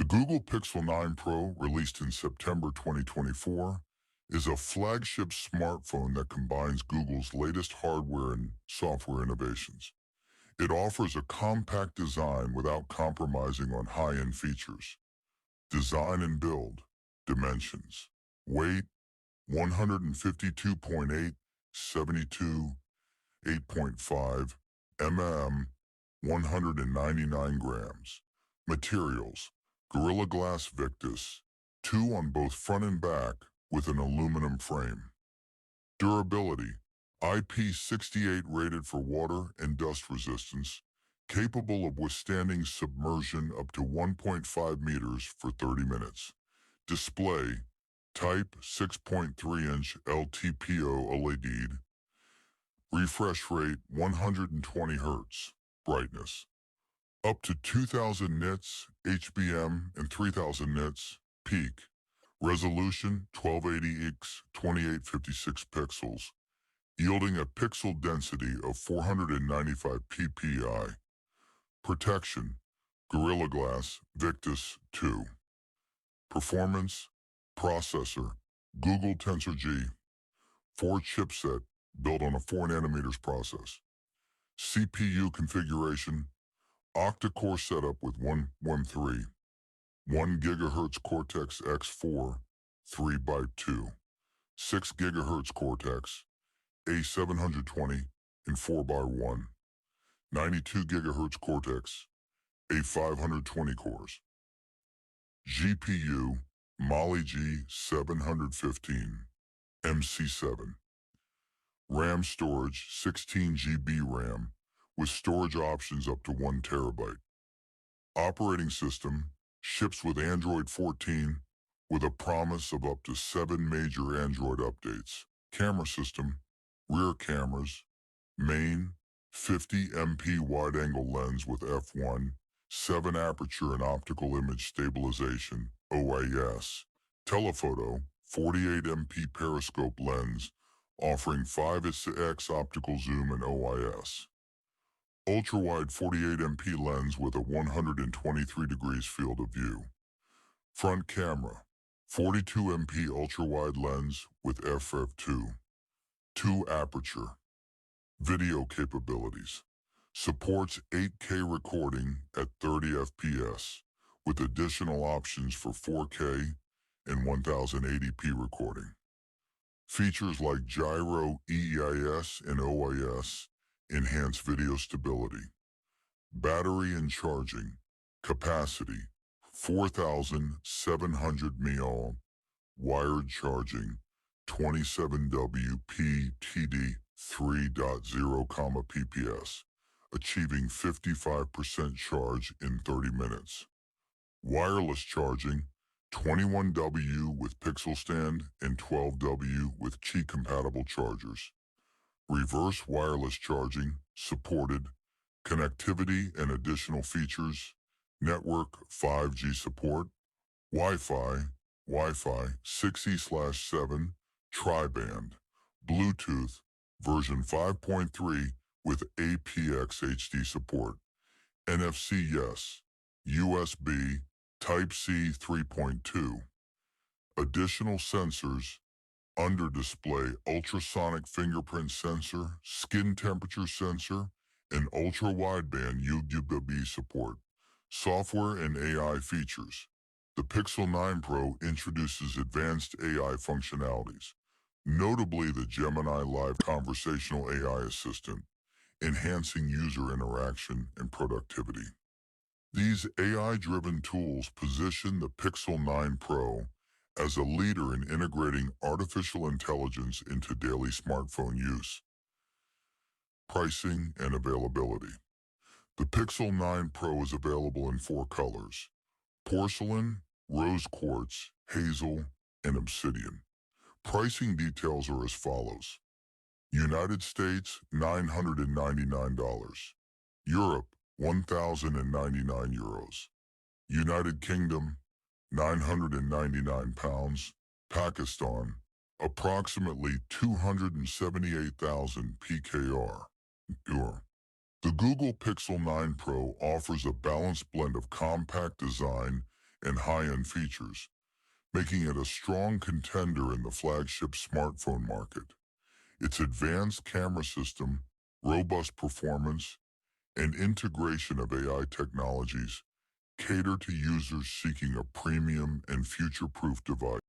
Google Pixel 9 Pro, released in September 2024, is a flagship smartphone that combines Google's latest hardware and software innovations. It offers a compact design without compromising on high-end features. Design and build. Dimensions. Weight, 152.8, 72, 8.5 mm, 199 grams. Materials. Gorilla Glass Victus, 2 on both front and back with an aluminum frame. Durability. IP68 rated for water and dust resistance, capable of withstanding submersion up to 1.5 meters for 30 minutes. Display. Type 6.3-inch LTPO OLED. Refresh rate 120 Hz. Brightness. Up to 2000 nits HBM and 3000 nits peak. Resolution 1280x 2856 pixels, yielding a pixel density of 495 ppi. Protection. Gorilla Glass Victus 2. Performance. Processor. Google Tensor G. 4 chipset built on a 4nm process. CPU configuration. Octa-core setup with 113. 1 GHz Cortex X4 3x2. 6 GHz Cortex A720 in 4x1. 92 GHz Cortex A520 cores. GPU Mali G715 MC7. RAM storage 16 GB RAM with storage options up to 1 TB. Operating system ships with Android 14 with a promise of up to 7 major Android updates. Camera system, rear cameras, main 50 MP wide-angle lens with f1, 7 aperture and optical image stabilization, OIS. Telephoto, 48 MP periscope lens offering 5x optical zoom and OIS. Ultra-wide 48 MP lens with a 123 degrees field of view. Front camera, 42 MP ultra-wide lens with f2. 2 aperture. Video capabilities. Supports 8K recording at 30 FPS with additional options for 4K and 1080p recording. Features like gyro EIS and OIS enhance video stability. Battery and charging. Capacity 4,700 mAh. Wired charging 27W PTD 3.0, PPS, achieving 55% charge in 30 minutes. Wireless charging 21W with Pixel stand and 12W with Qi compatible chargers. Reverse wireless charging supported. Connectivity and additional features. Network 5G support. Wi-Fi 6E/7 tri-band. Bluetooth version 5.3 with apx HD support. NFC yes. USB Type-C 3.2. Additional sensors. Under display ultrasonic fingerprint sensor, skin temperature sensor, and ultra-wideband UWB support. Software and AI features. The Pixel 9 Pro introduces advanced AI functionalities, notably the Gemini Live conversational AI assistant, enhancing user interaction and productivity. These AI-driven tools position the Pixel 9 Pro as a leader in integrating artificial intelligence into daily smartphone use. Pricing and availability. The Pixel 9 Pro is available in 4 colors: porcelain, rose quartz, hazel, and obsidian. Pricing details are as follows. United States, $999. Europe, €1,099. United Kingdom, £999. Pakistan, approximately 278,000 PKR. The Google Pixel 9 Pro offers a balanced blend of compact design and high-end features, making it a strong contender in the flagship smartphone market. Its advanced camera system, robust performance, and integration of AI technologies cater to users seeking a premium and future-proof device.